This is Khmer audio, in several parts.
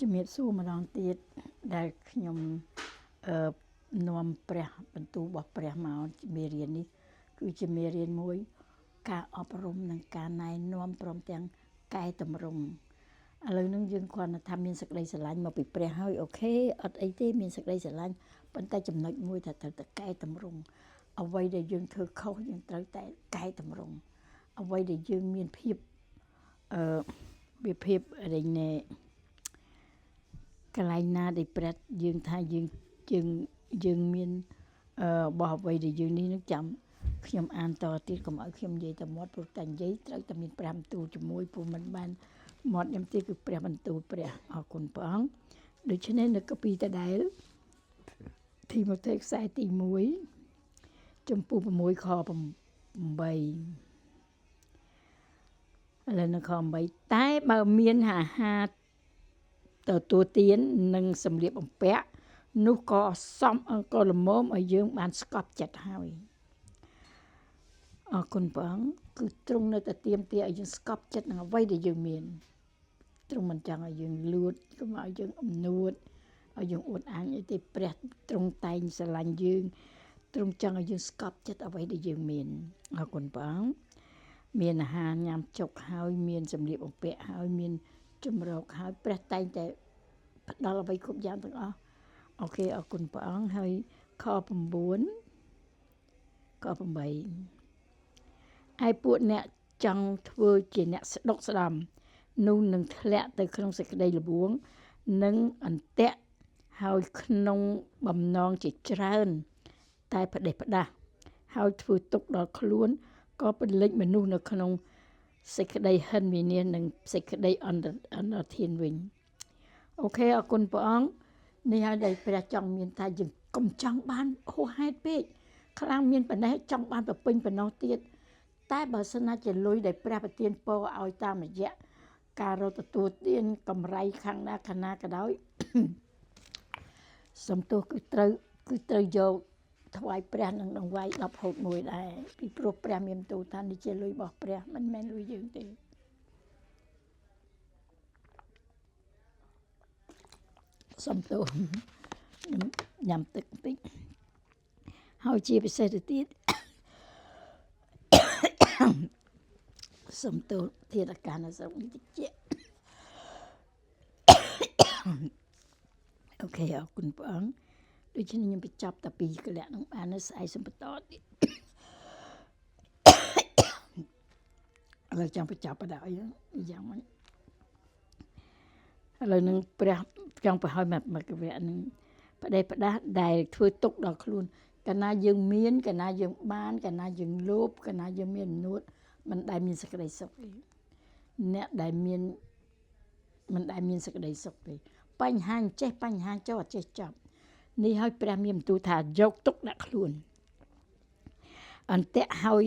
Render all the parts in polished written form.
ជំរាបសួរម្ដងទៀតដែលខ្ញុំនាំព្រះបន្ទូលរបស់ព្រះមកជាមេរៀននេះគឺជាមេរៀនមួយការអប់រំនិងការណែនាំព្រមទាំងកែតម្រង់ឥឡូវហ្នឹងយើងគ្រាន់តែថាមានសេចក្តីស្រឡាញ់មកពីព្រះហើយអូខេអត់អីទេមានសេចក្តីស្រឡាញ់ប៉ុន្តែចំណុចមួយថាត្រូវតែកែតម្រង់អ្វីដែលយើងធ្វើខុសយើងត្រូវតែកែតម្រង់អ្វីដែលយើងមានភាពវាភាពរែងណែកន្លែងណាដែលព្រះយើងថាយើងមានរបស់អ្វីដែលយើងនេះនឹងចាំខ្ញុំអានតទៀតកុំឲ្យខ្ញុំនិយាយតែមាត់ព្រោះតែនិយាយត្រូវតែមានព្រះបន្ទូលជាមួយព្រោះមិនបានមាត់ខ្ញុំទេគឺព្រះបន្ទូលព្រះអរគុណព្រះអង្គដូច្នេះនៅកាពីដដែលទីម៉ូថេខ្សែទី1ចំពោះ6ខ8ឥឡូវនៅខ8តែបើមានអាហារទទួលទាននិងសម្លៀកបំពាក់នោះក៏សមក៏ល្មមឲ្យយើងបានស្កប់ចិត្តហើយអរគុណព្រះអង្គគឺទ្រង់នៅតែទាមទារឲ្យយើងស្កប់ចិត្តនឹងអ្វីដែលយើងមានទ្រង់មិនចង់ឲ្យយើងលួចកុំឲ្យយើងអំនួតឲ្យយើងអួតអាងអីទេព្រះទ្រង់តែងស្រឡាញ់យើងទ្រង់ចង់ឲ្យយើងស្កប់ចិត្តអ្វីដែលយើងមានអរគុណព្រះអង្គមានអាហារញ៉ាំចុកហើយមានសម្លៀកបំពាក់ហើយមានជំរកហើយព្រះតែងតែផ្ដល់អ្វីគ្រប់យ៉ាងទាំងអស់អូខេអរគុណព្រះអង្គហើយខ9ខ8ឯពួកអ្នកចង់ធ្វើជាអ្នកស្ដុកស្ដំនោះនឹងធ្លាក់ទៅក្នុងសេចក្តីល្បួងនិងអន្ទាក់ហើយក្នុងបំណងជាច្រើនតែផ្ដេសផ្ដាស់ហើយធ្វើទុកដល់ខ្លួនក៏ពលិចមនុស្សនៅក្នុងសេចក្តីហិនវិនាសនិងសេចក្តីអន្តរធានវិញអូខេអរគុណព្រះអង្គនេះហើយដែលព្រះចង់មានថាយើងកុំចង់បានហួសហេតុពេកខ្លាំងមានប៉ុណ្ណេះចង់បានប្រពេញប៉ុណ្ណោះទៀតតែបើសិនណាជាលុយដែលព្រះប្រទានពរឲ្យតាមរយៈការរកទទួលទានកម្រៃខាងណាក៏ដោយសំទោសគឺត្រូវយកថ្វាយព្រះនឹងដង្វាយ10ហូត1ដែរពីព្រោះព្រះមានបន្ទូលថានេះជាលុយរបស់ព្រះមិនមែនលុយយើងទេសំទោសខ្ញុំញ៉ាំទឹកបន្តិចហើយជាពិសេសទៅទៀតសំទោសធាតុអាកាសនៅស្រុកនេះតិចអូខេអរគុណព្រះអង្គដូច្នេះខ្ញុំបញ្ចប់តែពីកលៈនឹងបាននៅស្អែកសំបន្តទៀតឥឡូវចង់បញ្ចប់បដៅយ៉ាងម៉េចឥឡូវនឹងព្រះចង់ប្រហោយមកវគ្គនឹងផ្ដេសផ្ដាស់ដែលធ្វើទុកដល់ខ្លួនកាលណាយើងមានកណាយើងបានកណាយើងលោភកណាយើងមានអំនួតមិនដែលមានសេចក្តីសុខទេអ្នកដែលមានមិនដែលមានសេចក្តីសុខទេបញ្ហាចេះបញ្ហាចុះអត់ចេះចប់នេះហើយព្រះមានបន្ទូលថាយកទុកដាក់ខ្លួនអន្ទាក់ហើយ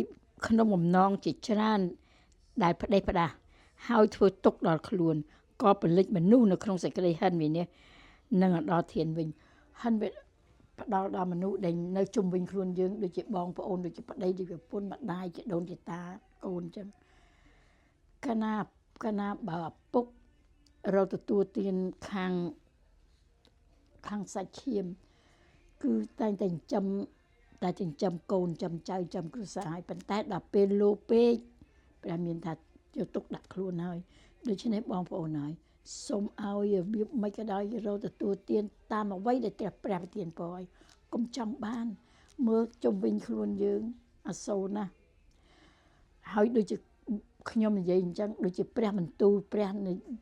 ក្នុងបំណងជាច្រើនដែលផ្ដេសផ្ដាស់ហើយធ្វើទុកដល់ខ្លួនក៏ពលិចមនុស្សនៅក្នុងសេចក្តីហិនវិនាសនិងអន្តរធានវិញហិនវាផ្ដល់ដល់មនុស្សដែលនៅជុំវិញខ្លួនយើងដូចជាបងប្អូនដូចជាប្តីដូចជាប្រពន្ធម្ដាយជាដូនជាតាកូនអញ្ចឹងកាលណាបើឪពុករកទទួលទានខាងសាច់ឈាមគឺតែងតែចិញ្ចឹមកូនចិញ្ចឹមចៅចិញ្ចឹមគ្រួសារហើយប៉ុន្តែដល់ពេលលោពេកព្រះមានថាយកទុកដាក់ខ្លួនហើយដូច្នេះបងប្អូនហើយសូមឲ្យរបៀបមិនក៏ដោយរកទទួលទានតាមអ្វីដែលព្រះប្រទានពរឲ្យកុំចង់បានមើលជុំវិញខ្លួនយើងអសូរណាស់ហើយដូចជាខ្ញុំនិយាយអញ្ចឹងដូចជាព្រះបន្ទូលព្រះ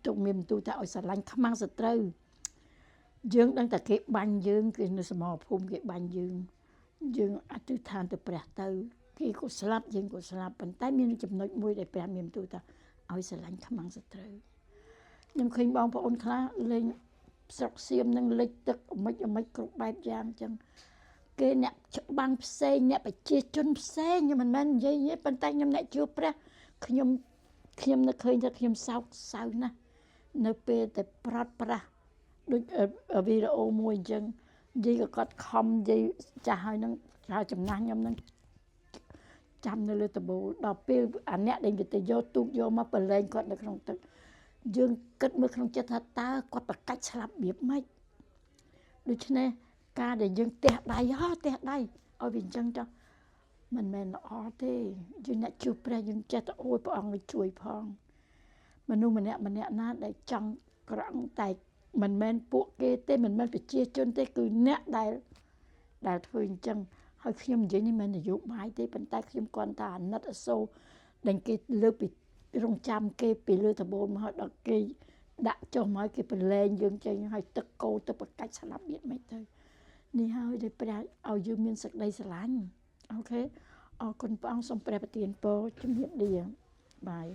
ទុកមានបន្ទូលថាឲ្យស្រឡាញ់ខ្មាំងសត្រូវយើងដឹងតែគេបាញ់យើងគឺនៅសមរភូមិគេបាញ់យើងអធិដ្ឋានទៅព្រះទៅគេក៏ស្លាប់យើងក៏ស្លាប់ប៉ុន្តែមានចំណុចមួយដែលព្រះមានបន្ទូលថាឲ្យស្រឡាញ់ខ្មាំងសត្រូវខ្ញុំឃើញបងប្អូនខ្លះលេងស្រុកសៀមនឹងលិចទឹកអមិចគ្រប់បែបយ៉ាងអញ្ចឹងគេអ្នកច្បាំងផ្សេងអ្នកប្រជាជនផ្សេងខ្ញុំមិនមែននិយាយទេប៉ុន្តែខ្ញុំអ្នកជួបព្រះខ្ញុំនឹកឃើញថាខ្ញុំសោកសៅណាស់នៅពេលតែប្រាស់ដូចវីដេអូមួយអញ្ចឹងនិយាយក៏គាត់ខំនិយាយចាស់ហើយនឹងហើយចំណាស់ខ្ញុំនឹងចាំនៅលើតបូលដល់ពេលអាអ្នកដែលទៅយកទូកយកមកប្រឡែងគាត់នៅក្នុងទឹក យើងគិតមើលក្នុងចិត្តថាតើគាត់ប្រកាច់ស្លាប់របៀបម៉េចដូច្នេះការដែលយើងទះដៃទះដៃឲ្យវាអញ្ចឹងចុះមិនមែនល្អទេយើងអ្នកជួបព្រះយើងចេះតែអូយព្រះអង្គឲ្យជួយផងមនុស្សម្នាក់ណាដែលចង់ក្រង់តែមិនមែនពួកគេទេមិនមែនប្រជាជនទេគឺអ្នកដែលធ្វើអញ្ចឹងហើយខ្ញុំនិយាយនេះមិននយោបាយទេប៉ុន្តែខ្ញុំគ្រាន់តែអាណិតអាសូរដែលគេលើកពីរងចាំគេពីលើដបូលមកដល់គេដាក់ចុះមកគេប្រឡែងយើងចេញហើយទឹកកោទៅប្រកាច់ស្លាប់ទៀតមិនទៅនេះហើយដែលព្រះឲ្យយើងមានសេចក្តីស្រឡាញ់អូខេអរគុណព្រះអង្គសូមព្រះប្រទានពរជំរាបលាបាយ